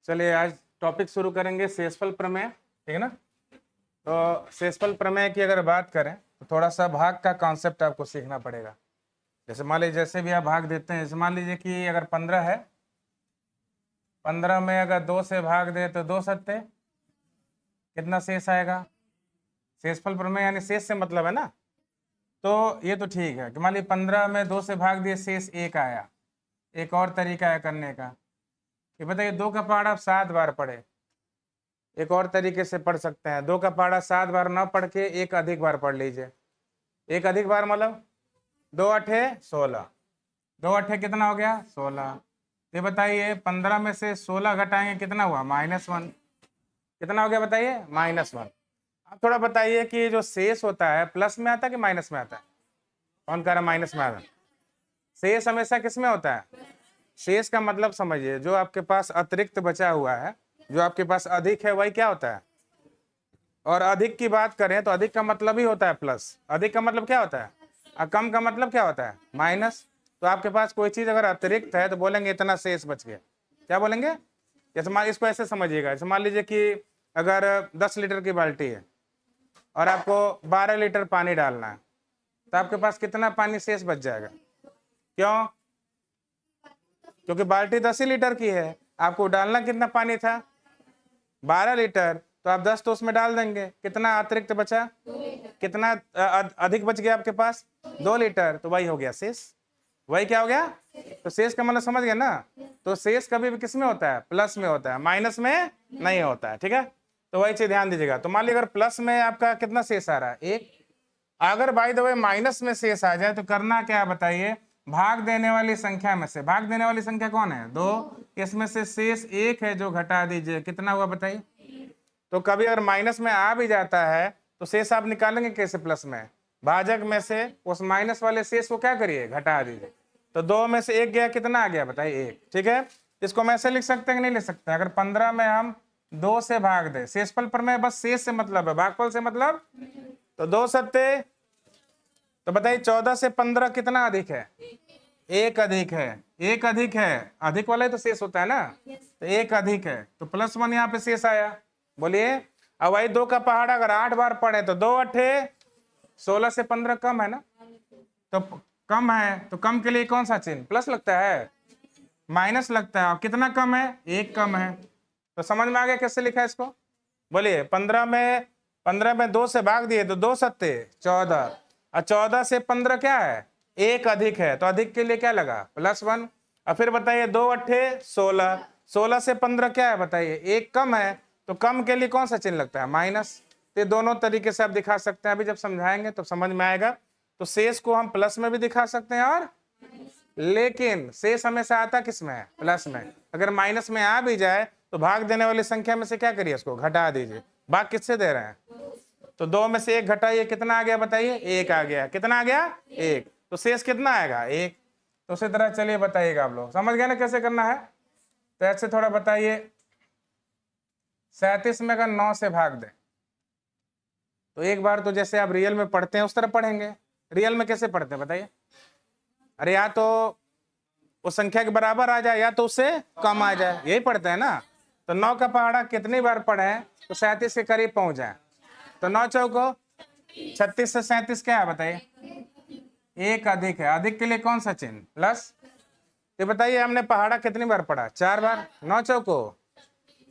चलिए आज टॉपिक शुरू करेंगे शेषफल प्रमेय, ठीक है ना। तो शेषफल प्रमेय की अगर बात करें तो थोड़ा सा भाग का कॉन्सेप्ट आपको सीखना पड़ेगा। जैसे मान लीजिए जैसे भी आप भाग देते हैं, जैसे मान लीजिए कि अगर 15 है, 15 में अगर 2 से भाग दे तो 2 सत्ते कितना शेष आएगा। शेषफल प्रमेय यानी शेष से मतलब है ना। तो ये तो ठीक है कि मान लीजिए 15 में 2 से भाग दिए, शेष 1 आया। एक और तरीका है करने का, ये बताइए 2 का पहाड़ा आप 7 बार पढ़े। एक और तरीके से पढ़ सकते हैं, 2 का पहाड़ा 7 बार ना पढ़ के एक अधिक बार पढ़ लीजिए। एक अधिक बार मतलब 2 अठे 16, 2 अठे कितना हो गया 16। ये बताइए 15 में से 16 घटाएंगे कितना हुआ -1। कितना हो गया बताइए -1। अब थोड़ा बताइए कि जो शेष होता है प्लस में आता है कि माइनस में आता है। कौन कह रहा है माइनस में आता है? शेष हमेशा किस में होता है? शेष का मतलब समझिए, जो आपके पास अतिरिक्त बचा हुआ है, जो आपके पास अधिक है, वही क्या होता है। और अधिक की बात करें तो अधिक का मतलब ही होता है प्लस। अधिक का मतलब क्या होता है, और कम का मतलब क्या होता है माइनस। तो आपके पास कोई चीज अगर अतिरिक्त है तो बोलेंगे इतना शेष बच गया। क्या बोलेंगे? जैसे मान इसको ऐसे समझिएगा, जैसे मान लीजिए कि अगर 10 लीटर की बाल्टी है और आपको 12 लीटर पानी डालना है, तो आपके पास कितना पानी शेष बच जाएगा। क्यों? क्योंकि बाल्टी 10 ही लीटर की है, आपको डालना कितना पानी था 12 लीटर, तो आप 10 तो उसमें डाल देंगे, कितना अतिरिक्त बचा, कितना अधिक बच गया आपके पास 2 लीटर, तो वही हो गया शेष। वही क्या हो गया? तो शेष का मतलब समझ गए ना। तो शेष कभी भी किस में होता है? प्लस में होता है, माइनस में नहीं होता है, ठीक है। तो वही चीज ध्यान दीजिएगा। तो मान लीजिए अगर प्लस में आपका कितना शेष आ रहा है 1, अगर बाय द वे माइनस में शेष आ जाए तो करना क्या है बताइए। भाग देने वाली संख्या में से, भाग देने वाली संख्या कौन है 2, इसमें से शेष 1 है जो घटा दीजिए, कितना हुआ बताइए। तो कभी अगर माइनस में आ भी जाता है तो शेष आप निकालेंगे कैसे प्लस में, भाजक में से उस माइनस वाले शेष को क्या करिए घटा दीजिए। तो 2 में से 1 गया, कितना आ गया बताइए 1, ठीक है। इसको हम ऐसे लिख सकते हैं कि नहीं लिख सकते? अगर 15 में हम 2 से भाग दे, शेषफल पर में बस शेष से मतलब है, भागफल से मतलब, तो 2 सत्ते, तो बताइए 14 से 15 कितना अधिक है? 1 अधिक है। 1 अधिक है, अधिक वाला ही तो शेष होता है ना। तो 1 अधिक है तो +1 यहाँ पे शेष आया। बोलिए। अब वही 2 का पहाड़ा अगर 8 बार पढ़े तो 2 अठे 16 से 15 कम है ना। तो कम है तो कम के लिए कौन सा चिन्ह प्लस लगता है, माइनस लगता है। और कितना कम है? 1 कम है। तो समझ में आ गया कैसे लिखा है इसको? बोलिए। 15 में 2 से भाग दिए तो 2 सत्ते 14, और 14 से 15 क्या है 1 अधिक है, तो अधिक के लिए क्या लगा +1। और फिर बताइए 2 अट्ठे 16, 16 से 15 क्या है बताइए 1 कम है, तो कम के लिए कौन सा चिन्ह लगता है माइनस। तो दोनों तरीके से आप दिखा सकते हैं, अभी जब समझाएंगे तो समझ में आएगा। तो शेष को हम प्लस में भी दिखा सकते हैं, और लेकिन शेष हमेशा आता किस में है प्लस में। अगर माइनस में आ भी जाए तो भाग देने वाली संख्या में से क्या करिए उसको घटा दीजिए। भाग किससे दे रहे हैं? तो 2 में से 1 घटाइए, कितना आ गया बताइए 1 आ गया। कितना आ गया 1, तो शेष कितना आएगा 1। तो उसी तरह चलिए बताइएगा, आप लोग समझ गए ना कैसे करना है। तो ऐसे थोड़ा बताइए 37 में अगर 9 से भाग दे तो एक बार तो जैसे आप रियल में पढ़ते हैं उस तरह पढ़ेंगे। रियल में कैसे पढ़ते हैं बताइए? अरे या तो उस संख्या के बराबर आ जाए या तो उससे कम आ जाए, यही पढ़ते हैं ना। तो 9 का पहाड़ा कितनी बार पढ़े तो 37 के करीब पहुंच जाए। तो 9 चौको 36 से 37 क्या है बताइए 1 अधिक है। अधिक के लिए कौन सा चिन्ह प्लस। तो बताइए हमने पहाड़ा कितनी बार पढ़ा 4 बार, 9 चौको।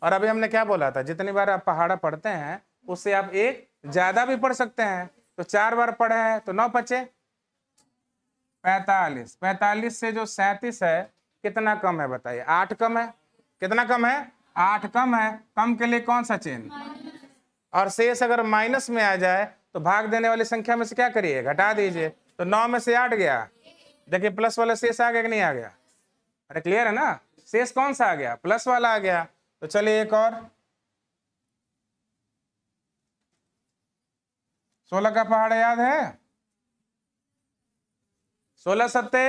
और अभी हमने क्या बोला था, जितनी बार आप पहाड़ा पढ़ते हैं उससे आप एक ज्यादा भी पढ़ सकते हैं। तो 4 बार पढ़े हैं तो 9 पचे 45, 45 से जो 37 है कितना कम है बताइए 8 कम है। कितना कम है 8 कम है। कम के लिए कौन सा चिन्ह, और शेष अगर माइनस में आ जाए तो भाग देने वाली संख्या में से क्या करिए घटा दीजिए। तो 9 में से 8 गया, देखिए प्लस वाला शेष आ गया कि नहीं आ गया। अरे क्लियर है ना, शेष कौन सा आ गया प्लस वाला आ गया। तो चलिए एक और 16 का पहाड़ याद है 16 सत्ते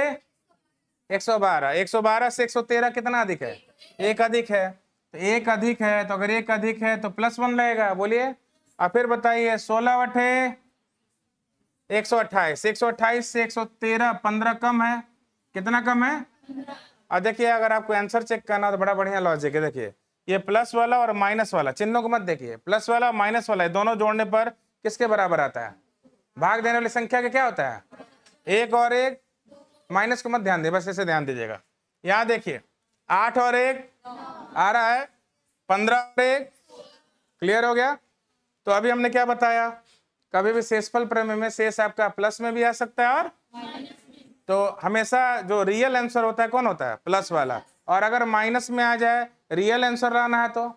112, 112 से 113 कितना अधिक है 1 अधिक है। तो 1 अधिक है, तो अगर 1 अधिक है तो +1 रहेगा। बोलिए। और फिर बताइए 16 अठे 128, 128 से 113 15 कम है। कितना कम है? और देखिए अगर आपको आंसर चेक करना तो बड़ा बढ़िया लॉजिक है। देखिए ये प्लस वाला और माइनस वाला, चिन्हों को मत देखिए, प्लस वाला और माइनस वाला है, दोनों जोड़ने पर किसके बराबर आता है? भाग देने वाली संख्या का क्या होता है? एक और एक, माइनस को मत ध्यान दे, बस ऐसे ध्यान दीजिएगा। यहां देखिए 8 और 1 आ रहा है, 15 और 1, क्लियर हो गया। तो अभी हमने क्या बताया, कभी भी शेषफल प्रमेय में शेष आपका प्लस में भी आ सकता है और तो हमेशा जो रियल आंसर होता है कौन होता है? प्लस वाला। और अगर माइनस में आ जाए, रियल आंसर लाना है तो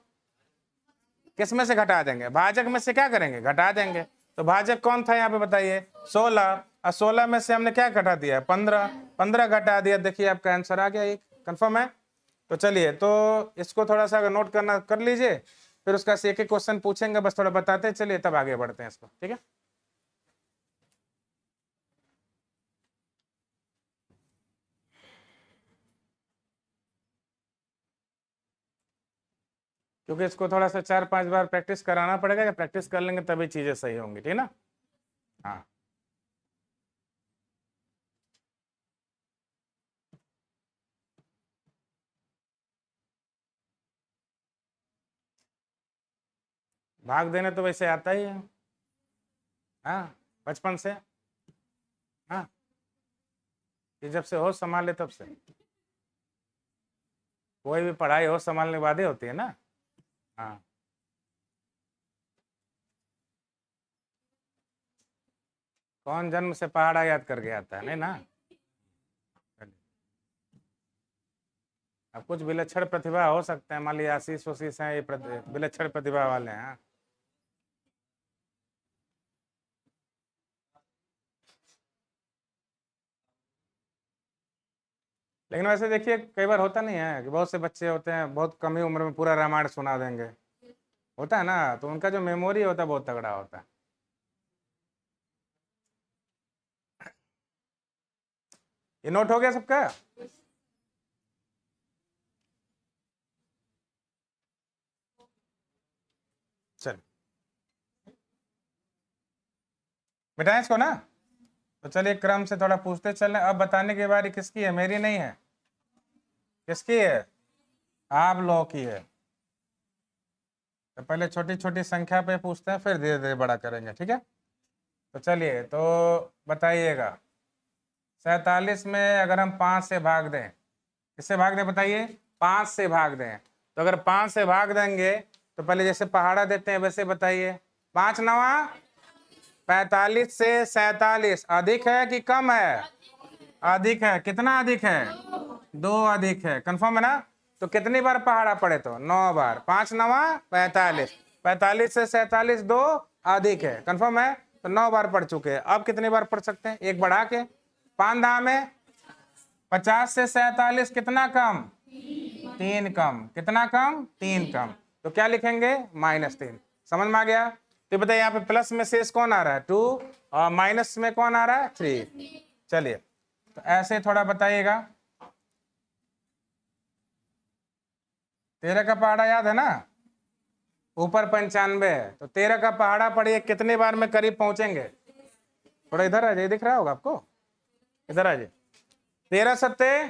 किस में से घटा देंगे? भाजक में से क्या करेंगे? घटा देंगे। तो भाजक कौन था यहाँ पे बताइए? 16, और 16 में से हमने क्या घटा दिया? 15, 15 घटा दिया, देखिए आपका आंसर आ गया, एक कंफर्म है। तो चलिए, तो इसको थोड़ा सा नोट करना कर लीजिए, फिर उसका से एक एक क्वेश्चन पूछेंगे, बस थोड़ा बताते हैं, चलिए तब आगे बढ़ते हैं इसको, ठीक है। क्योंकि इसको थोड़ा सा 4-5 बार प्रैक्टिस कराना पड़ेगा, या प्रैक्टिस कर लेंगे तभी चीजें सही होंगी, ठीक है ना। हाँ, भाग देने तो वैसे आता ही है, हाँ, बचपन से, हाँ, कि जब से होश संभाले तब से। कोई भी पढ़ाई होश संभालने के बाद ही होती है ना। हाँ, कौन जन्म से पहाड़ा याद करके आता है, नहीं ना। अब कुछ विलक्षण प्रतिभा हो सकते हैं, मान लीजिए आशीष वशीष हैं, ये विलक्षण प्रतिभा वाले हैं। लेकिन वैसे देखिए, कई बार होता नहीं है कि बहुत से बच्चे होते हैं बहुत कम ही उम्र में पूरा रामायण सुना देंगे, होता है ना, तो उनका जो मेमोरी होता है बहुत तगड़ा होता है। ये नोट हो गया सबका? चल बेटा इसको ना, तो चलिए क्रम से थोड़ा पूछते चलें। अब बताने के बाद किसकी है? मेरी नहीं है, किसकी है? आप लोगों की है। तो पहले छोटी छोटी संख्या पे पूछते हैं, फिर धीरे धीरे बड़ा करेंगे, ठीक है। तो चलिए, तो बताइएगा 47 में अगर हम 5 से भाग दें, किससे भाग दें बताइए? 5 से भाग दें। तो अगर 5 से भाग देंगे तो पहले जैसे पहाड़ा देते हैं वैसे बताइए। 5 नवा 45 से 47 अधिक है कि कम है? अधिक है। कितना अधिक है? 2 अधिक है, कंफर्म है ना। तो कितनी बार पहाड़ा पड़े? तो 9 बार। 5 नवा 45, 45 से 47 2 अधिक है, कंफर्म है। तो 9 बार पढ़ चुके हैं। अब कितनी बार पढ़ सकते हैं? एक बढ़ा के 5 धा में 50 से 47 कितना कम? 3 कम। कितना कम? 3 कम। तो क्या लिखेंगे? -3। समझ में आ गया? तो बताइए यहाँ पे प्लस में शेष कौन आ रहा है? 2, और माइनस में कौन आ रहा है? 3। चलिए, तो ऐसे थोड़ा बताइएगा। 13 का पहाड़ा याद है ना? ऊपर 95 है, तो 13 का पहाड़ा पढ़िए, कितने बार में करीब पहुंचेंगे? थोड़ा इधर आ जाइए, दिख रहा होगा आपको, इधर आ जाइए। 13 सत्ते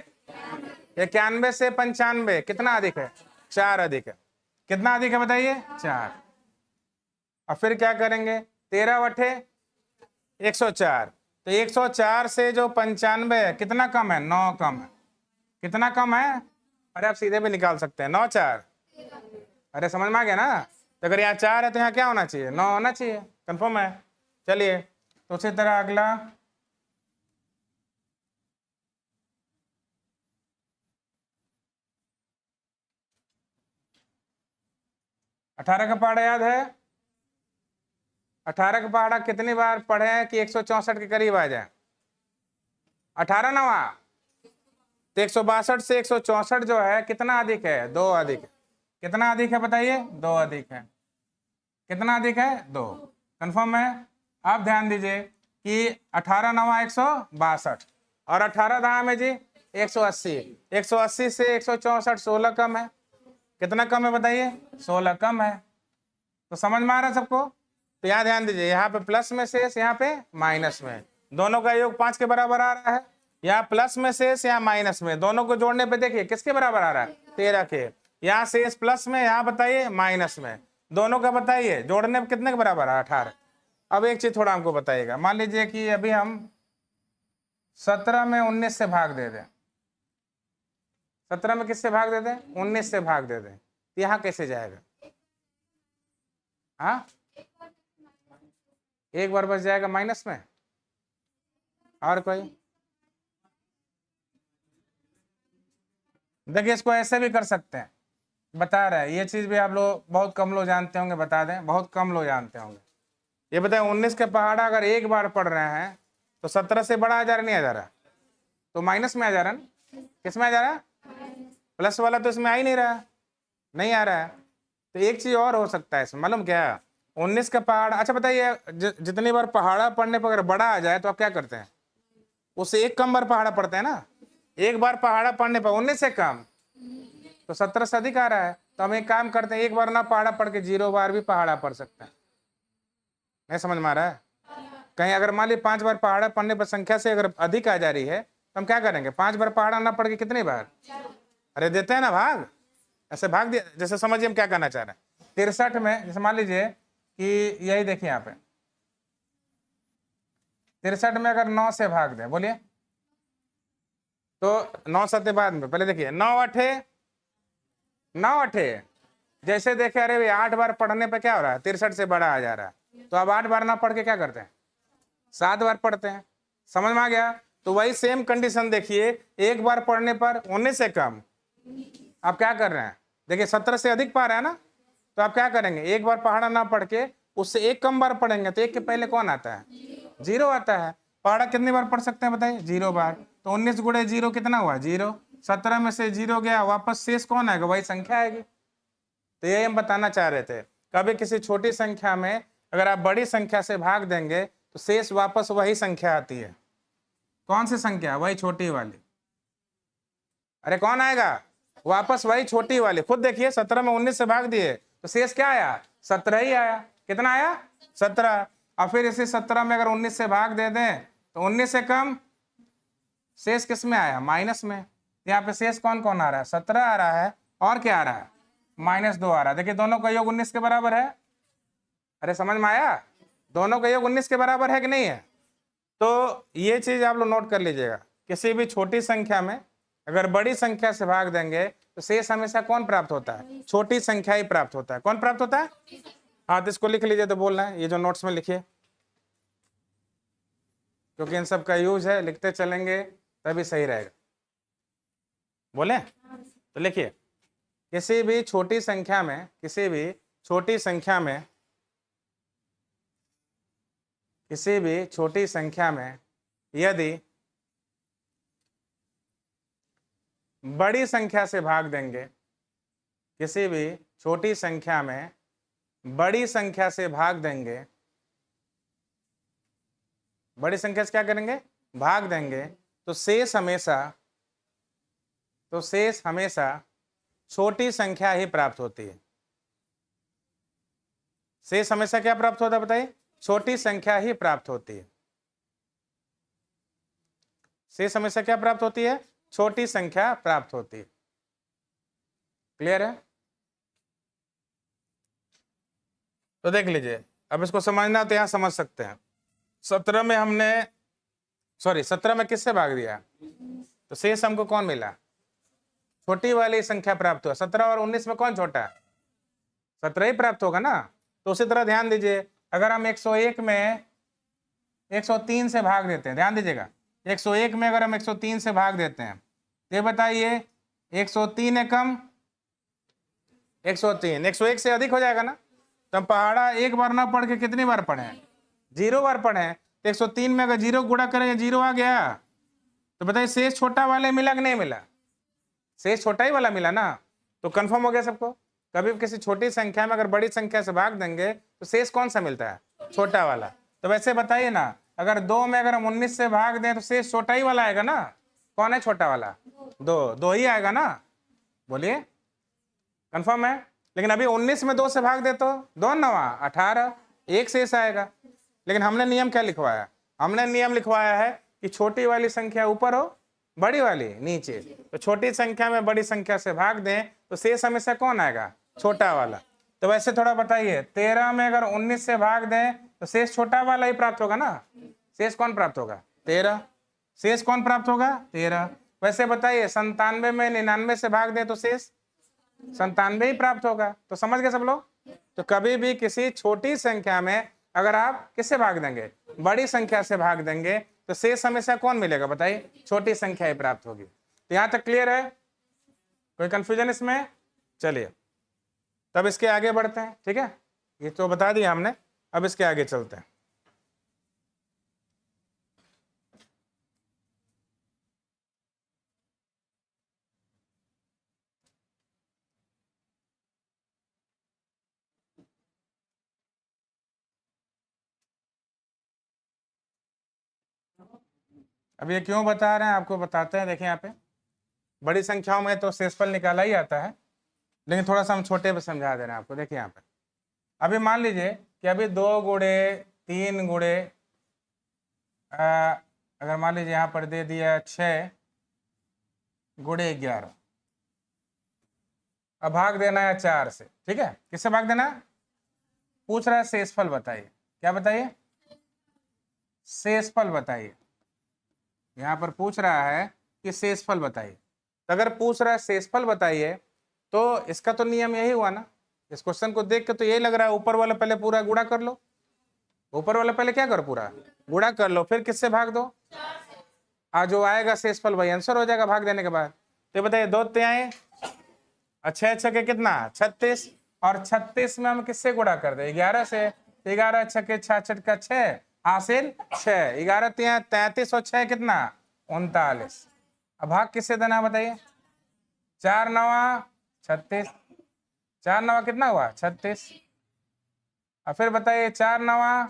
91 से 95 कितना अधिक है? 4 अधिक है। कितना अधिक है बताइए? 4। और फिर क्या करेंगे? 13 बटे 104, तो 104 से जो 95 है कितना कम है? 9 कम है। कितना कम है? अरे आप सीधे भी निकाल सकते हैं, 9 4। अरे समझ में आ गया ना। तो अगर यहाँ 4 है तो यहाँ क्या होना चाहिए? 9 होना चाहिए, कंफर्म है। चलिए, तो उसी तरह अगला 18 का पहाड़ा याद है? 18 का पहाड़ा कितनी बार पढ़े हैं कि 164 के करीब आ जाए? 18 नवा तो 162 से 164 जो है कितना अधिक है? 2 अधिक है। कितना अधिक है बताइए? 2 अधिक है। कितना अधिक है? 2, कंफर्म है। आप ध्यान दीजिए कि 18 नवा 162, और 18 दहा में जी 180। 180 से 164 16 कम है। कितना कम है बताइए? 16 कम है। तो समझ में आ रहा है सबको? तो यहाँ ध्यान दीजिए, यहाँ पे प्लस में शेष, यहाँ पे माइनस में, दोनों का योग 5 के बराबर आ रहा है। यहाँ प्लस में शेष, यहाँ माइनस में, दोनों को जोड़ने पे देखिए किसके बराबर आ रहा है? 13 के। यहाँ शेष प्लस में, यहाँ बताइए माइनस में, दोनों का बताइए, जोड़ने में कितने के बराबर है? 18। अब एक चीज थोड़ा हमको बताइएगा, मान लीजिए कि अभी हम 17 में 19 से भाग दे दें, 17 में किससे भाग दे दें? 19 से भाग दे दें, तो यहाँ कैसे जाएगा? हाँ, एक बार बच जाएगा माइनस में। और कोई? देखिए इसको ऐसे भी कर सकते हैं, बता रहे हैं, ये चीज भी आप लोग बहुत कम लोग जानते होंगे, बता दें, बहुत कम लोग जानते होंगे। ये बताएं 19 के पहाड़ा अगर एक बार पढ़ रहे हैं तो 17 से बड़ा आ जा रहा नहीं आ जा रहा? तो माइनस में आ जा रहा ना, किस में आ जा रहा? प्लस वाला तो इसमें आ ही नहीं रहा, नहीं आ रहा है। तो एक चीज और हो सकता है इसमें, मालूम क्या? 19 का पहाड़ा, अच्छा बताइए, जितनी बार पहाड़ा पढ़ने पर अगर बड़ा आ जाए तो आप क्या करते हैं? उससे एक कम बार पहाड़ा पढ़ते हैं ना। एक बार पहाड़ा पढ़ने पर 19 से कम, तो 17 से अधिक आ रहा है, तो हम एक काम करते हैं, एक बार ना पहाड़ा पढ़ के 0 बार भी पहाड़ा पढ़ सकते हैं। नहीं समझ में आ रहा है? कहीं अगर मान ली 5 बार पहाड़ा पढ़ने पर संख्या से अगर अधिक आ जा रही है तो हम क्या करेंगे? 5 बार पहाड़ा ना पढ़ के कितनी बार? अरे देते हैं ना भाग, ऐसे भाग दिया। जैसे समझिए हम क्या कहना चाह रहे हैं, 63 में जैसे मान लीजिए कि यही देखिए यहाँ पे 63 में अगर 9 से भाग दें, बोलिए, तो 9 सत्य बाद में, पहले देखिए 9 अठे, जैसे देखे अरे भाई 8 बार पढ़ने पे क्या हो रहा है? 63 से बड़ा आ जा रहा है, तो अब 8 बार ना पढ़ के क्या करते हैं? 7 बार पढ़ते हैं। समझ में आ गया? तो वही सेम कंडीशन देखिए, एक बार पढ़ने पर 19 से कम, आप क्या कर रहे हैं? देखिए 17 से अधिक पा रहा है ना, तो आप क्या करेंगे? एक बार पहाड़ा ना पढ़ के उससे एक कम बार पढ़ेंगे, तो एक के पहले कौन आता है? 0 आता है। पहाड़ा कितनी बार पढ़ सकते हैं बताइए? 0 बार। तो 19 गुणे 0 कितना हुआ? 0। 17 में से 0 गया, वापस शेष कौन आएगा? वही संख्या आएगी। तो यही हम बताना चाह रहे थे, कभी किसी छोटी संख्या में अगर आप बड़ी संख्या से भाग देंगे तो शेष वापस वही संख्या आती है। कौन सी संख्या? वही छोटी वाली। अरे कौन आएगा? वापस वही छोटी वाली। खुद देखिए 17 में 19 से भाग दिए तो शेष क्या आया? 17 ही आया। कितना आया? 17। और फिर इसे 17 में अगर 19 से भाग दे दें तो 19 से कम, शेष किस में आया? माइनस में। यहाँ पे शेष कौन कौन आ रहा है? 17 आ रहा है, और क्या आ रहा है? -2 आ रहा है। देखिए दोनों का योग 19 के बराबर है। अरे समझ में आया? दोनों का योग 19 के बराबर है कि नहीं है? तो ये चीज आप लोग नोट कर लीजिएगा, किसी भी छोटी संख्या में अगर बड़ी संख्या से भाग देंगे तो शेष हमेशा कौन प्राप्त होता है? छोटी संख्या ही प्राप्त होता है। कौन प्राप्त होता है? हाँ, तो इसको लिख लीजिए, तो बोलना है ये जो नोट्स में लिखिए, क्योंकि इन सब का यूज है, लिखते चलेंगे तभी सही रहेगा। बोले तो लिखिए, किसी भी छोटी संख्या में, किसी भी छोटी संख्या में, किसी भी छोटी संख्या में यदि बड़ी संख्या से भाग देंगे, किसी भी छोटी संख्या में बड़ी संख्या से भाग देंगे, बड़ी संख्या से क्या करेंगे? भाग देंगे, तो शेष हमेशा छोटी संख्या ही प्राप्त होती है। शेष हमेशा क्या प्राप्त होता है बताइए? छोटी संख्या ही प्राप्त होती है। शेष हमेशा क्या प्राप्त होती है? छोटी संख्या प्राप्त होती है। क्लियर है? तो देख लीजिए, अब इसको समझना तो यहां समझ सकते हैं। 17 में हमने 17 में किससे भाग दिया? तो शेष हमको कौन मिला? छोटी वाली संख्या प्राप्त हुआ। 17 और 19 में कौन छोटा है? 17 ही प्राप्त होगा ना। तो उसी तरह ध्यान दीजिए, अगर हम 101 में 103 से भाग देते हैं, ध्यान दीजिएगा, 101 में अगर हम 103 से भाग देते हैं, ये बताइए 103 है कम 103, 101 से अधिक हो जाएगा ना। तो हम पहाड़ा एक बार ना पढ़ के कितनी बार पढ़े? 0 बार पढ़े। तो 103 में अगर 0 गुणा करेंगे 0 आ गया, तो बताइए शेष छोटा वाले मिला कि नहीं मिला? शेष छोटा ही वाला मिला ना। तो कंफर्म हो गया सबको, कभी भी किसी छोटी संख्या में अगर बड़ी संख्या से भाग देंगे तो शेष कौन सा मिलता है? छोटा वाला। तो वैसे बताइए ना, अगर 2 में अगर हम 19 से भाग दें तो शेष छोटा ही वाला आएगा ना। कौन है छोटा वाला? 2 ही आएगा ना। बोलिए, कंफर्म है? लेकिन अभी 19 में 2 से भाग दे तो 2 9 18, एक शेष आएगा। लेकिन हमने नियम क्या लिखवाया? हमने नियम लिखवाया है कि छोटी वाली संख्या ऊपर हो बड़ी वाली नीचे। तो छोटी संख्या में बड़ी संख्या से भाग दें तो शेष हमेशा कौन आएगा? छोटा वाला। तो वैसे थोड़ा बताइए, 13 में अगर 19 से भाग दें तो शेष छोटा वाला ही प्राप्त होगा ना। शेष कौन प्राप्त होगा? 13। शेष कौन प्राप्त होगा? 13। वैसे बताइए 97 में 99 से भाग दें तो शेष 97 ही प्राप्त होगा। तो समझ गए सब लोग? तो कभी भी किसी छोटी संख्या में अगर आप किससे भाग देंगे? बड़ी संख्या से भाग देंगे तो शेष हमेशा कौन मिलेगा? बताइए, छोटी संख्या ही प्राप्त होगी। तो यहां तक क्लियर है? कोई कंफ्यूजन इसमें? चलिए तब इसके आगे बढ़ते हैं। ठीक है, ये तो बता दिया हमने, अब इसके आगे चलते हैं। अब ये क्यों बता रहे हैं आपको बताते हैं। देखिए यहाँ पे बड़ी संख्याओं में तो शेषफल निकाला ही आता है, लेकिन थोड़ा सा हम छोटे पे समझा दे रहे हैं आपको। देखिए यहाँ पे अभी मान लीजिए कि अभी 2 गुणे 3 गुणे अगर मान लीजिए यहाँ पर दे दिया 6 गुणे 11, अब भाग देना है 4 से। ठीक है, किससे भाग देना? पूछ रहा है शेषफल बताइए। क्या बताइए? शेषफल बताइए। यहाँ पर पूछ रहा है कि शेषफल बताइए। तो अगर पूछ रहा है शेषफल बताइए तो इसका तो नियम यही हुआ ना। इस क्वेश्चन को देख के तो यही लग रहा है ऊपर वाला पहले पूरा गुणा कर लो। ऊपर वाला पहले क्या करो? पूरा गुणा कर लो, फिर किससे भाग दो? जो आएगा शेषफल वही आंसर हो जाएगा भाग देने के बाद। तो बताइए 2 तिहाई 6 6 के कितना? 36। और 36 में हम किससे गुणा कर दे? 11 से। 11 6 66 का 6 हासिल 6। 11 तिहाई 33 और 6 कितना? 39। अब भाग किससे देना बताइए? 4 9 36। 4 9 कितना हुआ? 36। और फिर बताइए 4 9,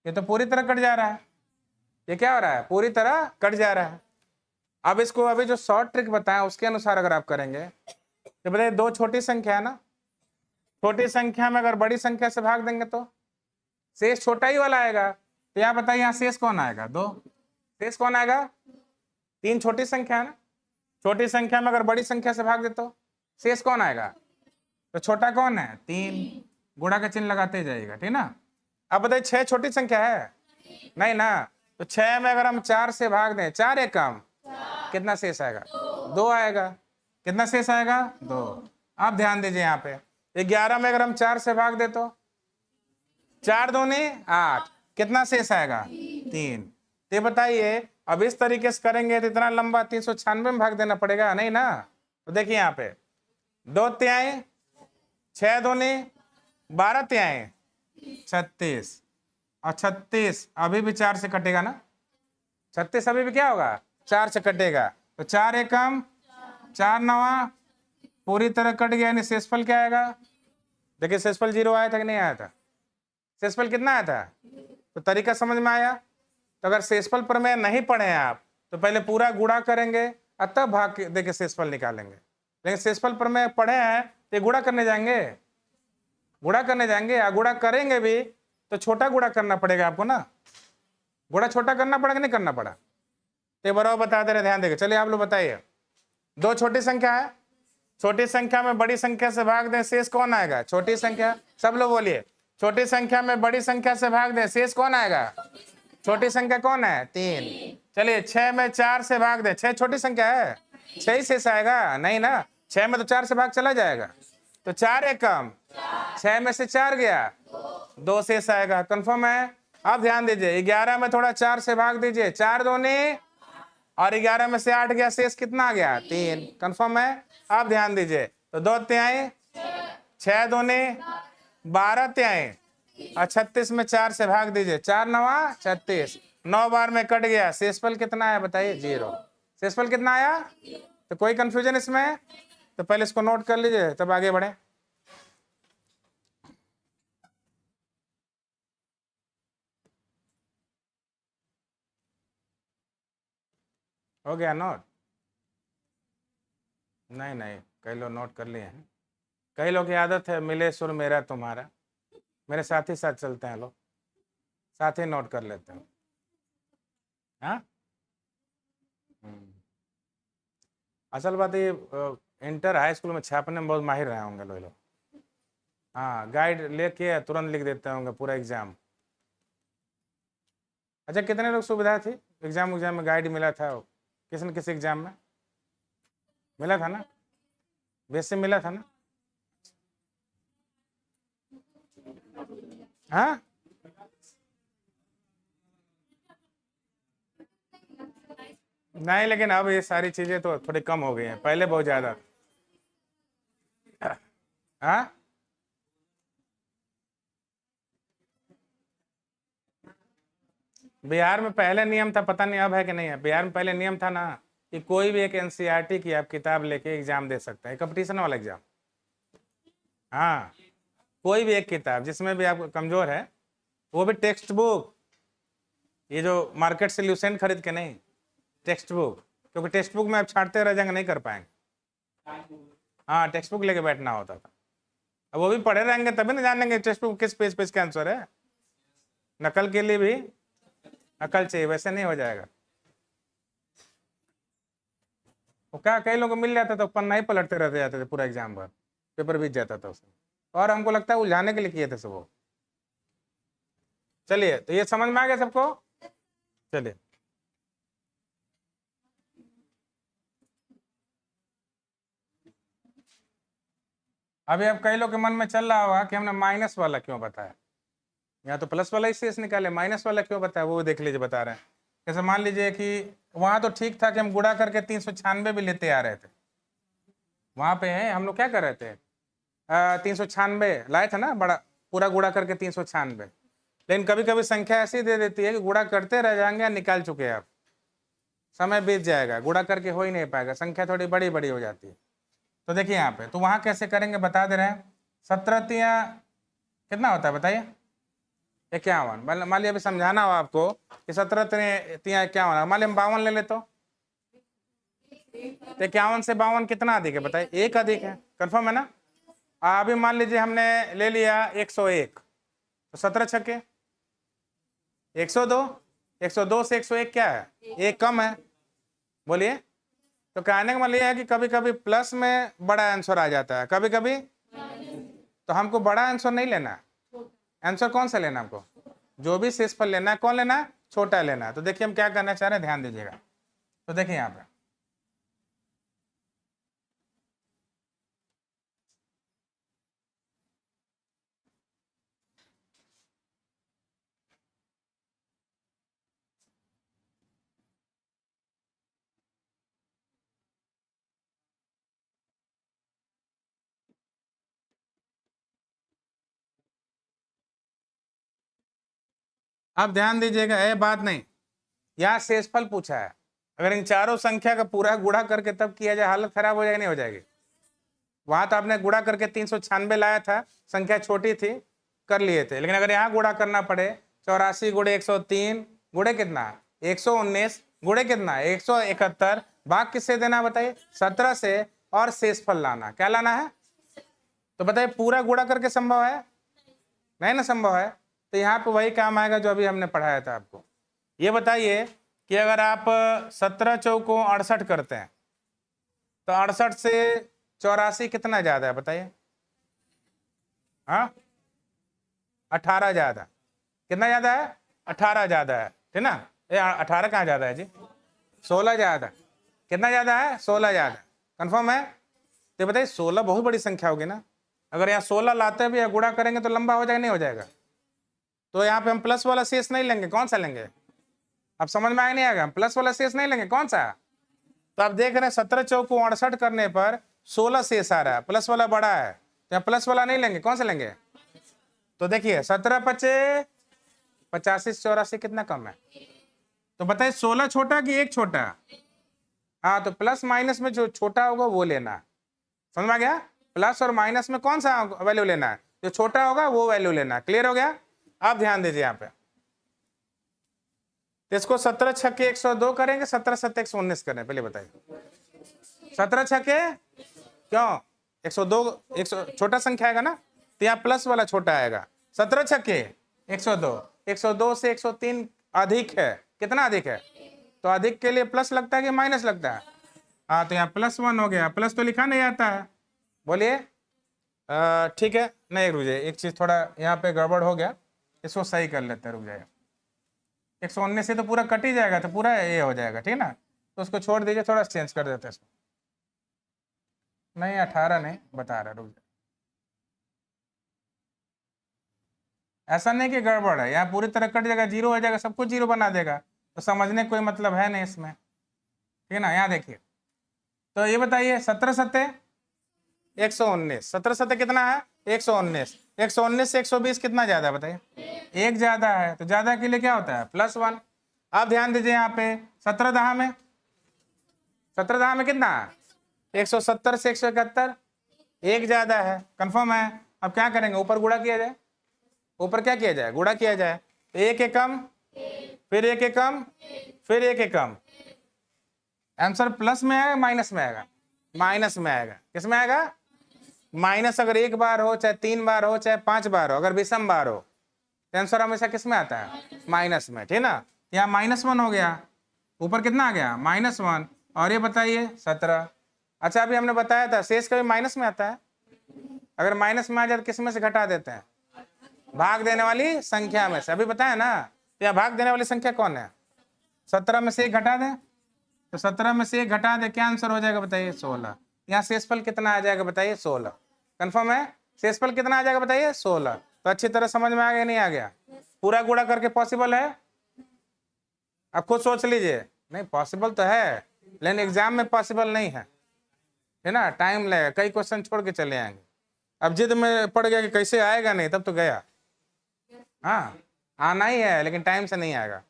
ये तो पूरी तरह कट जा रहा है। ये क्या हो रहा है? पूरी तरह कट जा रहा है। अब इसको अभी जो शॉर्ट ट्रिक बताया उसके अनुसार अगर आप करेंगे तो बताइए 2 छोटी संख्या है ना। छोटी संख्या में अगर बड़ी संख्या से भाग देंगे तो शेष छोटा ही वाला आएगा। तो यहाँ बताइए यहाँ शेष कौन आएगा? 2। शेष कौन आएगा? 3 छोटी संख्या है ना। छोटी संख्या में अगर बड़ी संख्या से भाग दे तो शेष कौन आएगा? तो छोटा कौन है? 3। गुणा का चिन्ह लगाते जाइएगा, ठीक ना। अब बताइए 6 छोटी संख्या है? नहीं ना। तो 6 में अगर हम 4 से भाग दें, 4 एक कम, कितना शेष आएगा? 2 आएगा। कितना शेष आएगा? 2। आप ध्यान दीजिए यहाँ पे 11 में अगर हम 4 से भाग दे तो 4 दूनी 8, कितना शेष आएगा? 3। तो बताइए अब इस तरीके से करेंगे तो इतना लंबा 396 में भाग देना पड़ेगा नहीं ना। तो देखिए यहाँ पे 2 तिहाई 6 दूनी 12 तिहाई 36 और 36 अभी भी 4 से कटेगा ना। 36 अभी भी क्या होगा? 4 से कटेगा। तो 4 एक कम 4 9 पूरी तरह कट गया, यानी शेषफल क्या आएगा? देखिए शेषफल 0 आया था कि नहीं आया था? शेषफल कितना आया था? तो तरीका समझ में आया? तो अगर शेषफल प्रमेय नहीं पढ़े हैं आप तो पहले पूरा गुणा करेंगे और तब भाग देके शेषफल निकालेंगे। लेकिन शेषफल प्रमेय पढ़े हैं तो गुणा करने जाएंगे, गुणा करने जाएंगे या गुणा करेंगे भी तो छोटा गुणा करना पड़ेगा आपको ना। गुणा छोटा करना पड़ेगा नहीं करना पड़ा? तो बराबर बता दे रहे, ध्यान देंगे। चलिए आप लोग बताइए 2 छोटी संख्या है। छोटी संख्या में बड़ी संख्या से भाग दें, शेष कौन आएगा? छोटी संख्या। सब लोग बोलिए छोटी संख्या में बड़ी संख्या से भाग दें, शेष कौन आएगा? छोटी संख्या कौन है? 3। चलिए 6 में 4 से भाग दें, 6 छोटी संख्या है, 6 ही शेष आएगा नहीं ना। 6 में तो 4 से भाग चला जाएगा, तो 4 एक कम 6 में से 4 गया, 2 शेष आएगा। कंफर्म है? आप ध्यान दीजिए 11 में थोड़ा 4 से भाग दीजिए, 4 दूनी और 11 में से 8 गया, शेष कितना आ गया? 3। कंफर्म है? आप ध्यान दीजिए तो 2 तिहाई 6 दूनी 12 तिहाई और 36 में 4 से भाग दीजिए, 4 9 36, 9 बार में कट गया, शेषफल कितना आया बताइए? 0। शेषफल कितना आया? तो कोई कंफ्यूजन इसमें? तो पहले इसको नोट कर लीजिए तब आगे बढ़े। हो गया नोट? नहीं नहीं, कई लोग नोट कर लिए हैं। कई लोग की आदत है मिले सुर मेरा तुम्हारा, मेरे साथ ही साथ चलते हैं लोग, साथ ही नोट कर लेते हैं। हाँ असल बात ये इंटर हाई स्कूल में छापने में बहुत माहिर रहे होंगे लोग। हाँ, गाइड लेके तुरंत लिख देते होंगे पूरा एग्जाम। अच्छा, कितने लोग सुविधा थी एग्जाम में गाइड मिला था किस न किस एग्जाम में मिला था ना? वैसे मिला था ना? हाँ, नहीं, लेकिन अब ये सारी चीजें तो थोड़ी कम हो गई हैं, पहले बहुत ज्यादा। हाँ, बिहार में पहले नियम था, पता नहीं अब है कि नहीं है। बिहार में पहले नियम था ना कि कोई भी एक एनसीईआरटी की आप किताब लेके एग्जाम दे सकते हैं, कंपटीशन वाला एग्जाम। हाँ, कोई भी एक किताब जिसमें भी आप कमजोर है, वो भी टेक्स्ट बुक, ये जो मार्केट से ल्यूसेंट खरीद के नहीं, टेक्स्ट बुक, क्योंकि टेक्स्ट बुक में आप छांटते रह जाएंगे, नहीं कर पाएंगे। हाँ, टेक्स्ट बुक लेके बैठना होता था। अब वो भी पढ़े रहेंगे तभी ना जानेंगे टेक्स्ट बुक किस पेज पे इसका आंसर है। नकल के लिए भी अकल चाहिए, वैसे नहीं हो जाएगा। वो क्या, कई लोगों को मिल जाता था, पन्ना ही पलटते रहते जाते थे पूरा एग्जाम भर, पेपर बीत जाता था उसमें। और हमको लगता है उलझाने के लिए किए थे सब वो। चलिए, तो ये समझ में आ गया सबको? चलिए, अभी अब कई लोग के मन में चल रहा होगा कि हमने माइनस वाला क्यों बताया, यहाँ तो प्लस वाला ही शेष निकाले, माइनस वाला क्यों बताया, वो देख लीजिए बता रहे हैं। जैसे मान लीजिए कि वहां तो ठीक था कि हम गुणा करके 396 भी लेते आ रहे थे, वहां पे है हम लोग क्या कर रहे थे, 396 लाए थे ना, बड़ा पूरा गुणा करके 396। लेकिन कभी कभी संख्या ऐसी दे देती है कि गुणा करते रह जाएंगे, निकाल चुके हैं आप, समय बीत जाएगा, गुणा करके हो ही नहीं पाएगा, संख्या थोड़ी बड़ी बड़ी हो जाती है। तो देखिए यहाँ पे, तो वहां कैसे करेंगे बता दे रहे हैं। 17 तिया कितना होता है बताइए? 51। मान लिया अभी समझाना हो आपको कि 17 तिया 51, मान लिया हम 52 ले ले तो 51 से 52 कितना अधिक है बताइए? एक अधिक है, कंफर्म है ना? अभी मान लीजिए हमने ले लिया 101, तो 17 छक्के 102, 102 से 101 क्या है? एक कम है, बोलिए। तो कहने का मतलब यह है कि कभी कभी प्लस में बड़ा आंसर आ जाता है, कभी कभी। तो हमको बड़ा आंसर नहीं लेना, आंसर कौन सा लेना हमको? जो भी शेषफल लेना है, कौन लेना है? छोटा लेना है। तो देखिए हम क्या करना चाह रहे हैं, ध्यान दीजिएगा। तो देखिए यहाँ पे अब ध्यान दीजिएगा, ये बात नहीं, यहाँ शेषफल पूछा है। अगर इन चारों संख्या का पूरा गुणा करके तब किया जाए, हालत खराब हो जाएगी नहीं हो जाएगी? वहां तो आपने गुणा करके 396 लाया था, संख्या छोटी थी, कर लिए थे। लेकिन अगर यहाँ गुणा करना पड़े, 84 गुणे 103 गुणे कितना, 119 गुणे कितना, 171, भाग किससे देना बताइए? 17 से, और शेषफल लाना, क्या लाना है? तो बताइए पूरा गुणा करके संभव है? नहीं ना संभव है। तो यहाँ पे वही काम आएगा जो अभी हमने पढ़ाया था आपको। ये बताइए कि अगर आप 17 चौको 68 करते हैं, तो 68 से 84 कितना ज्यादा है बताइए? हाँ, 18 ज्यादा। कितना ज्यादा है? 18 ज्यादा है, ठीक ना? ये 18 कहाँ ज्यादा है जी? 16 ज्यादा। कितना ज्यादा है? 16 ज्यादा। कंफर्म है? तो बताइए 16 बहुत बड़ी संख्या होगी ना। अगर यहाँ 16 लाते भी या गुणा करेंगे तो लंबा हो जाएगा नहीं हो जाएगा? तो यहाँ पे हम प्लस वाला शेष नहीं लेंगे, कौन सा लेंगे? अब समझ में आया नहीं आएगा? हम प्लस वाला शेष नहीं लेंगे, कौन सा? तो आप देख रहे हैं 17 चौको 68 करने पर 16 शेष आ रहा है, प्लस वाला बड़ा है, तो यहाँ प्लस वाला नहीं लेंगे, कौन सा लेंगे? तो देखिए 17 पचे 85 से 84 कितना कम है? तो बताइए 16 छोटा कि एक छोटा? हाँ, तो प्लस माइनस में जो छोटा होगा वो लेना है। समझ में आ गया? प्लस और माइनस में कौन सा वैल्यू लेना है? जो छोटा होगा वो वैल्यू लेना है। क्लियर हो गया? अब ध्यान दीजिए यहाँ पे, तो इसको 17 छक्के 102 करेंगे, 17 सत्ते 119 करें, पहले बताइए। 17 छक्के क्यों 102, 100 छोटा संख्या आएगा ना, तो यहाँ प्लस वाला छोटा आएगा। 17 छक्के 102, 102 से 103 अधिक है, कितना अधिक है? तो अधिक के लिए प्लस लगता है कि माइनस लगता है? हाँ तो यहाँ +1 हो गया, प्लस तो लिखा नहीं आता है, बोलिए। ठीक है, नहीं रुक जाइए, एक चीज़ थोड़ा यहाँ पे गड़बड़ हो गया, इसको सही कर लेते हैं, रुक जाइए। 119 से तो पूरा कट ही जाएगा, तो पूरा ये हो जाएगा, ठीक है ना, तो उसको छोड़ दीजिए, थोड़ा चेंज कर देते हैं इसको। नहीं 18 नहीं बता रहा, रुक जाइए। ऐसा नहीं कि गड़बड़ है, यहाँ पूरी तरह कट जाएगा, जीरो हो जाएगा, सब कुछ जीरो बना देगा, तो समझने कोई मतलब है नहीं इसमें, ठीक है ना। यहाँ देखिए, तो ये बताइए 17 सत्ते 119, 17 सत्ते कितना है 119, 119 से 120 कितना ज्यादा है बताइए, एक ज्यादा है, तो ज्यादा के लिए क्या होता है +1। अब ध्यान दीजिए यहाँ पे 17 दहा में, 17 दहा में कितना 170 से 171, एक ज्यादा है, कंफर्म है। अब क्या करेंगे, ऊपर गुणा किया जाए, ऊपर क्या किया जाए, गुणा किया जाए, तो एक एकम, फिर एक एकम, फिर एक एकम, आंसर प्लस में आएगा माइनस में आएगा, माइनस में आएगा, किस में आएगा माइनस। अगर एक बार हो, चाहे 3 बार हो, चाहे 5 बार हो, अगर विषम बार हो, तो आंसर हमेशा किस में आता है माइनस में, ठीक ना। यहाँ -1 हो गया, ऊपर कितना आ गया -1, और ये बताइए 17। अच्छा अभी हमने बताया था शेष कभी माइनस में आता है, अगर माइनस में आ जाए तो किस में से घटा देते हैं, भाग देने वाली संख्या में से, अभी बताया ना। या भाग देने वाली संख्या कौन है, 17 में से 1 घटा दें, तो 17 में से 1 घटा दे, क्या आंसर हो जाएगा बताइए 16। यहाँ शेषफल कितना आ जाएगा बताइए 16, कंफर्म है, शेषफल कितना आ जाएगा बताइए 16। तो अच्छी तरह समझ में आ गया नहीं आ गया, पूरा गुणा करके पॉसिबल है, अब खुद सोच लीजिए, नहीं पॉसिबल तो है लेकिन एग्जाम में पॉसिबल नहीं है ना, टाइम लगेगा, कई क्वेश्चन छोड़ के चले आएंगे। अब जिद में पड़ गया कि कैसे आएगा, नहीं तब तो गया, हाँ आना ही है लेकिन टाइम से नहीं आएगा।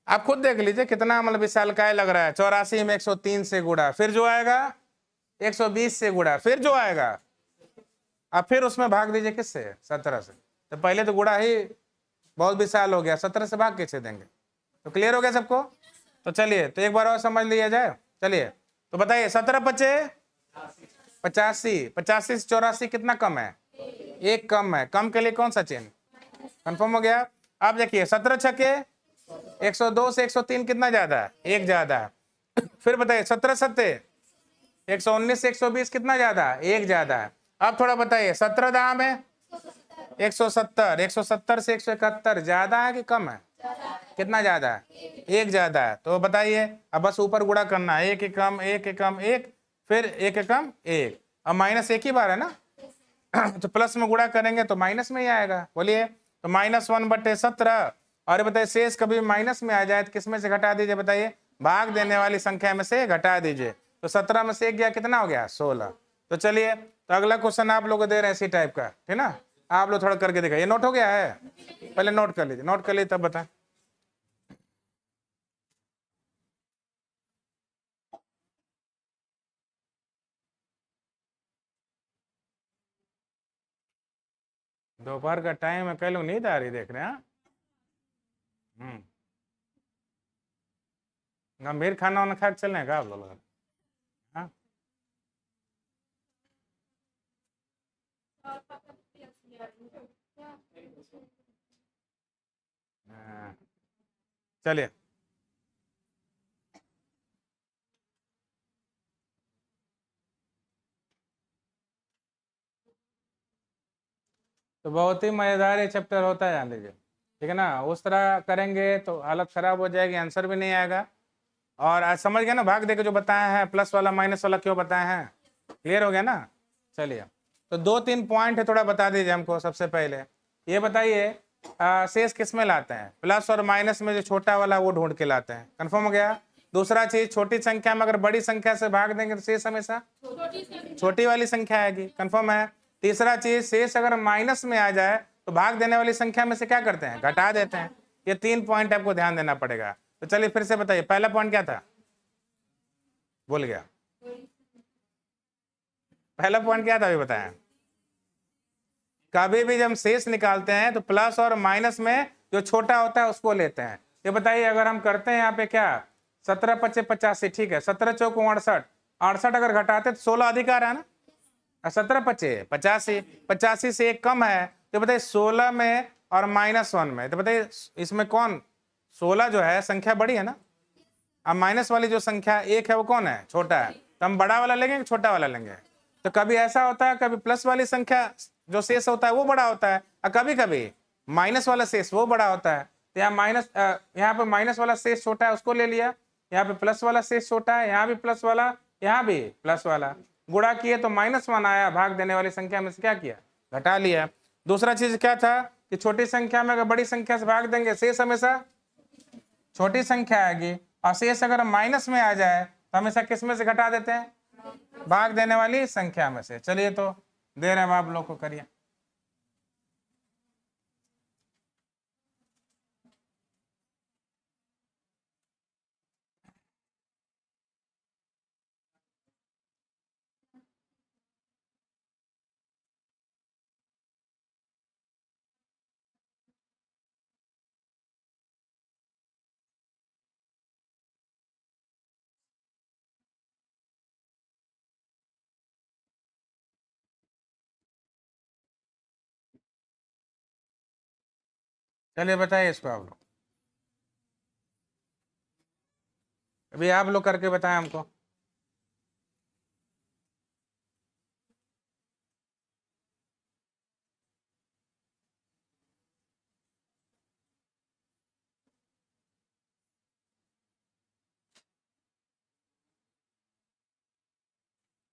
आप खुद देख लीजिए कितना मतलब विशालकाय लग रहा है, 84 में 103 से गुणा, फिर जो आएगा 120 से गुणा, फिर जो आएगा, अब फिर उसमें भाग दीजिए किससे 17 से, तो पहले तो गुणा ही बहुत विशाल हो गया, 17 से भाग कैसे देंगे। तो क्लियर हो गया सबको, तो चलिए तो एक बार और समझ लिया जाए, चलिए तो बताइए 17 बचे 85, 85 से 84 कितना कम है, एक कम है, कम के लिए कौन सा चिन्ह, कंफर्म हो गया। अब देखिए 17 छके 102 से 103 कितना ज्यादा है, एक ज्यादा है। फिर बताइए 17 सत्ते 119 से 120 कितना ज्यादा है, एक ज्यादा है। अब थोड़ा बताइए 17 दहा में 170, 170 से 171 ज्यादा है कि कम है, कितना ज्यादा है, एक ज्यादा है। तो बताइए अब बस ऊपर गुणा करना है, एक एकम एक एकम एक, फिर एक एकम एक, अब माइनस एक ही बार है ना तो प्लस में गुणा करेंगे तो माइनस में ही आएगा, बोलिए। तो -1/17, और बताइए शेष कभी माइनस में आ जाए तो किस में से घटा दीजिए बताइए, भाग देने वाली संख्या में से घटा दीजिए, तो 17 में से 1 गया, कितना हो गया 16। तो चलिए तो अगला क्वेश्चन आप लोग को दे रहे हैं इसी टाइप का, ठीक ना, आप लोग थोड़ा करके दिखाइए, नोट हो गया है, पहले नोट कर लीजिए, नोट कर लीजिए तब बताएं। दोपहर का टाइम है, कई लोग नींद आ रही देख रहे हैं, गंभीर खाना वाना खा के चलने का आप लोग, हाँ चलिए तो बहुत ही मजेदार ये चैप्टर होता है, जान लीजिए, ठीक है ना, उस तरह करेंगे तो हालत खराब हो जाएगी, आंसर भी नहीं आएगा। और आज समझ गए ना भाग देके जो बताया है, प्लस वाला माइनस वाला क्यों बताए हैं, क्लियर हो गया ना। चलिए तो 2-3 पॉइंट है, थोड़ा बता दीजिए हमको। सबसे पहले ये बताइए शेष किस में लाते हैं, प्लस और माइनस में जो छोटा वाला वो ढूंढ के लाते हैं, कंफर्म हो गया। दूसरा चीज छोटी संख्या में अगर बड़ी संख्या से भाग देंगे तो शेष हमेशा छोटी वाली संख्या आएगी, कंफर्म है। तीसरा चीज शेष अगर माइनस में आ जाए तो भाग देने वाली संख्या में से क्या करते हैं, घटा देते हैं। ये 3 पॉइंट आपको ध्यान देना पड़ेगा। तो चलिए फिर से बताइए, पहला पॉइंट क्या था, भूल गया, पहला पॉइंट क्या था अभी बताया। कभी भी जब शेष निकालते हैं तो प्लस और माइनस में जो छोटा होता है उसको लेते हैं। ये बताइए अगर हम करते हैं यहाँ पे क्या 17 × 5 = 85, ठीक है, 17 × 4 = 68, 68 अगर घटाते तो 16 अधिक आ रहा है ना, 17 × 5 = 85, 85 से 1 कम है, तो बताइए 16 में और -1 में, तो बताइए इसमें कौन 16 जो है संख्या बड़ी है ना, अब माइनस वाली जो संख्या एक है वो कौन है, छोटा है, तो हम बड़ा वाला लेंगे कि छोटा वाला लेंगे। तो कभी ऐसा होता है, कभी प्लस वाली संख्या जो शेष होता है वो बड़ा होता है, और कभी कभी माइनस वाला शेष वो बड़ा होता है। तो यहाँ पे माइनस वाला शेष छोटा है, उसको ले लिया। यहाँ पे प्लस वाला शेष छोटा है, यहाँ भी प्लस वाला, यहाँ भी प्लस वाला। गुणा किए तो -1 आया, भाग देने वाली संख्या में से क्या किया, घटा लिया। दूसरा चीज क्या था कि छोटी संख्या में अगर बड़ी संख्या से भाग देंगे, शेष हमेशा छोटी संख्या आएगी, और शेष अगर माइनस में आ जाए तो हमेशा किस में से घटा देते हैं, भाग देने वाली संख्या में से। चलिए तो दे रहे हैं आप लोग को, करिए। चलिए बताइए इसको आप लोग, अभी आप लोग करके बताएं हमको।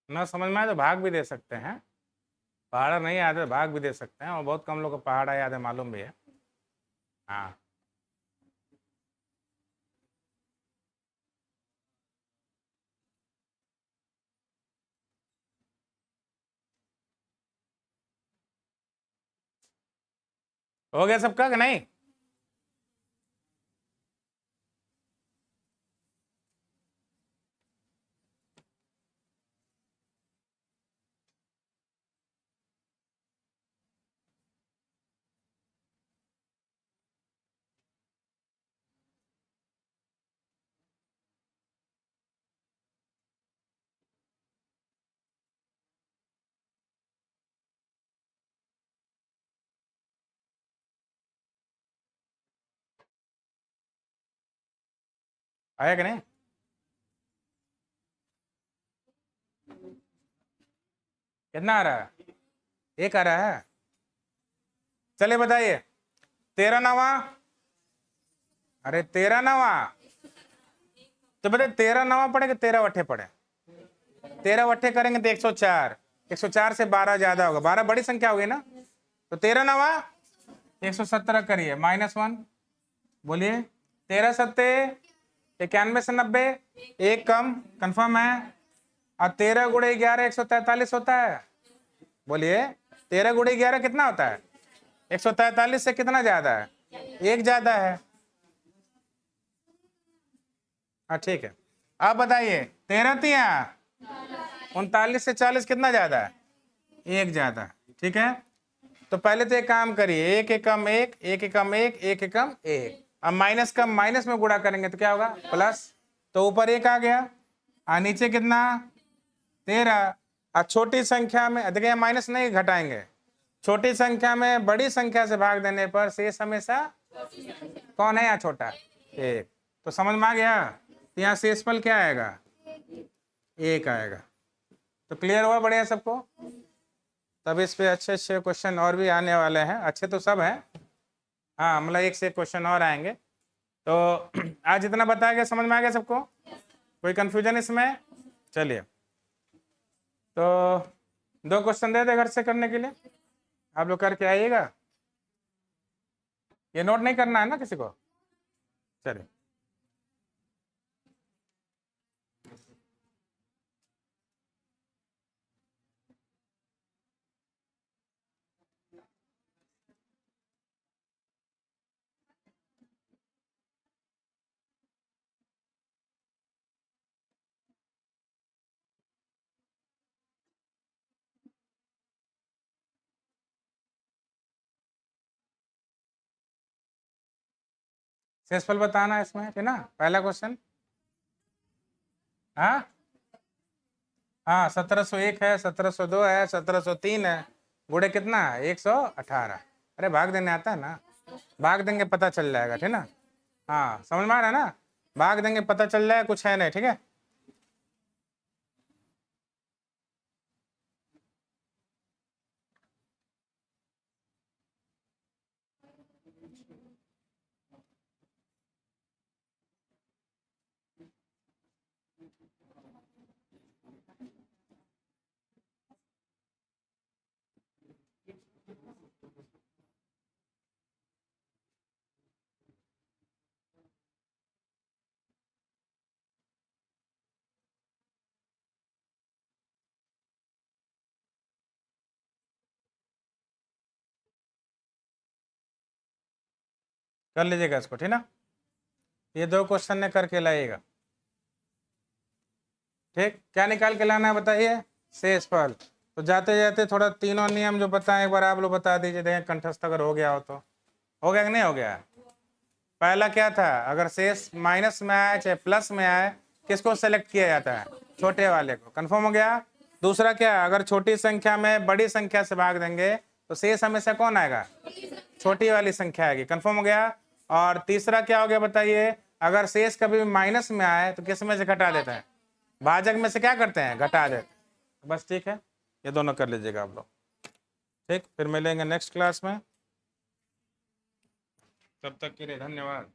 ना समझ में आए तो भाग भी दे सकते हैं, पहाड़ा नहीं याद है भाग भी दे सकते हैं, और बहुत कम लोग को पहाड़ा याद है, मालूम भी है। हाँ हो गया सबका कि नहीं? आया कि नहीं? कितना आ रहा है? एक आ रहा है। चलिए बताइए, 13 नवा, अरे 13 नवा, तो बताइए 13 नवा पढ़े कि 13 वट्ठे पढ़े? 13 वट्ठे करेंगे तो 104, 104 से 12 ज्यादा होगा, 12 बड़ी संख्या होगी ना, तो 13 नवा 117 करिए, -1, बोलिए। 13 सत्ते 91 से 90, एक कम, कंफर्म है। और 13 गुणे 11 143 होता है, बोलिए। 13 गुणे 11 कितना होता है? 143 से कितना ज्यादा है? एक ज्यादा है। हाँ ठीक है, अब बताइए 13 तिया 39 से 40 कितना ज्यादा है? एक ज्यादा है, ठीक है। तो पहले तो एक काम करिए, एक एकम एक, एक एकम एक, एक एकम एक। अब माइनस का माइनस में गुणा करेंगे तो क्या होगा, प्लस। तो ऊपर एक आ गया, और नीचे कितना, 13। और छोटी संख्या में देखिए माइनस नहीं घटाएंगे, छोटी संख्या में बड़ी संख्या से भाग देने पर शेष हमेशा कौन है, यहाँ छोटा, एक। तो समझ में आ गया, तो यहाँ शेषफल क्या आएगा, एक आएगा। तो क्लियर हुआ, बढ़िया सबको? तब इस पे अच्छे अच्छे क्वेश्चन और भी आने वाले हैं, अच्छे तो सब हैं, हाँ मतलब एक से एक क्वेश्चन और आएंगे। तो आज जितना बताया गया समझ में आ गया सबको, कोई कंफ्यूजन इसमें? चलिए, तो 2 क्वेश्चन दे दे घर से करने के लिए, आप लोग करके आइएगा। ये नोट नहीं करना है ना किसी को? चलिए। शेषफल बताना है इसमें, है ना, पहला क्वेश्चन। हाँ हाँ, 1701 है, 1702 है, 1703 है, गुणे कितना है, 118। अरे भाग देने आता है ना, भाग देंगे पता चल जाएगा, ठीक ना। हाँ समझ में आ रहा है ना। भाग देंगे पता चल जाए, कुछ है नहीं, ठीक है। कर लीजिएगा इसको, ठीक ना। ये 2 क्वेश्चन ने करके लाइएगा, ठीक। क्या निकाल के लाना है बताइए, शेषफल। तो जाते जाते थोड़ा तीनों नियम जो बताएं एक बार आप लोग बता दीजिए, देखें कंठस्थ अगर हो गया हो तो। हो गया कि नहीं हो गया। पहला क्या था, अगर शेष माइनस में आए चाहे प्लस में आए, किसको सेलेक्ट किया जाता है, छोटे वाले को। कंफर्म हो गया। दूसरा क्या, अगर छोटी संख्या में बड़ी संख्या से भाग देंगे तो शेष हमेशा कौन आएगा, छोटी वाली संख्या आएगी। कंफर्म हो गया। और तीसरा क्या हो गया बताइए, अगर शेष कभी भी माइनस में आए तो किस में से घटा देते हैं, भाजक में से क्या करते हैं, घटा देते हैं। बस ठीक है, ये दोनों कर लीजिएगा आप लोग, ठीक। फिर मिलेंगे नेक्स्ट क्लास में, तब तक के लिए धन्यवाद।